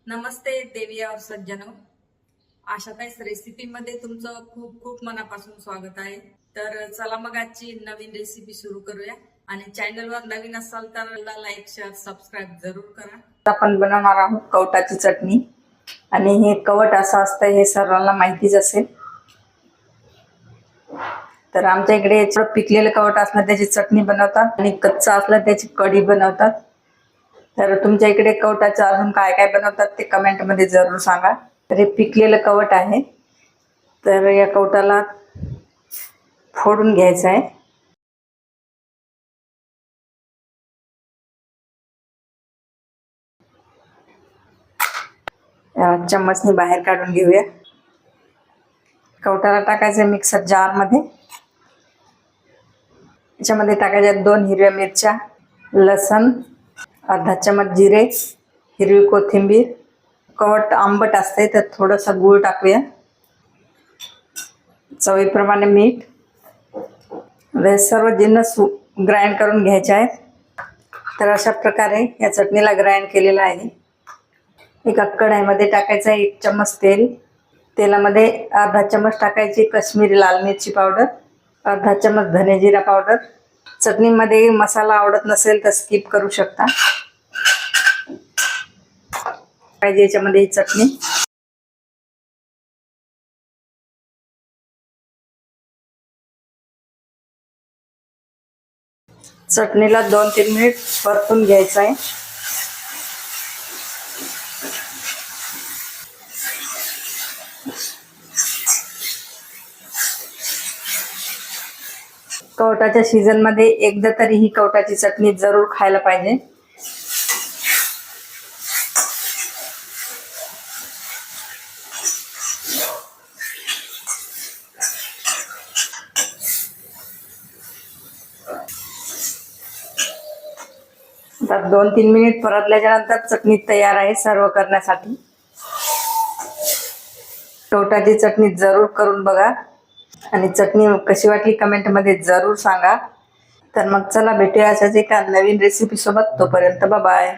नमस्ते देवी और सज्जनो, आशाताईस रेसिपी मध्ये तुमचं खूप खूप मनापासून स्वागत आहे। तर चला मग आजची नवीन रेसिपी सुरू करूया आणि चॅनलवर नवीन असाल तर लाईक शेअर सबस्क्राइब जरूर करा। आपण बनवणार आहोत कवटाची चटणी आणि हे कवट असं असतं हे सर्वांना माहितीच असेल। तर आमच्या इकडे पिकलेलं कवट असलं त्याची चटणी बनवतात आणि कच्चा असलं त्याची कढी बनवतात। तर तुमच्या इकडे कवटाचं अजून काय काय बनवतात ते कमेंट मध्ये जरूर सांगा। तर हे पिकलेलं कवट आहे, तर या कवटाला फोडून घ्यायचं आहे। चम्मचने बाहेर काढून घेऊया। कवटाला टाकायचं मिक्सर जार मध्ये। याच्यामध्ये टाकायच्या 2 हिरव्या मिरच्या, लसण, अर्धा चम्मच जिरे, हिरवी कोथिंबीर। कवट आंबट असते तर थोडासा गूळ टाकूया, चवीप्रमाणे मीठ। हे सर्व जिन्नस ग्राइंड करून घ्यायचे आहेत। तर अशा प्रकारे या चटणीला ग्राइंड केलेला आहे। एका कढईमध्ये टाकायचा 1 चम्मच तेल। तेलामध्ये अर्धा चम्मच टाकायची काश्मीरी लाल मिरची पावडर, अर्धा चम्मच धने जिरा पावडर। चटणीमध्ये मसाला आवडत नसेल तर स्किप करू शकता। पाहिजे याच्यामध्ये चटणी। चटणीला 2-3 मिनिट परतून घ्यायचं आहे। कवटाच्या सीझन मध्ये एकदा तरी ही कवटाची चटणी जरूर खायला पाहिजे। आता 2-3 मिनिट परतल्याच्या नंतर चटणी तयार आहे सर्व करण्यासाठी। कवटाची चटणी जरूर करून बघा आणि चटणी कशी वाटली कमेंट मध्ये जरूर सांगा। तर मग चला भेटूया अशाच एका नवीन रेसिपी सोबत। तोपर्यंत बाय बाय।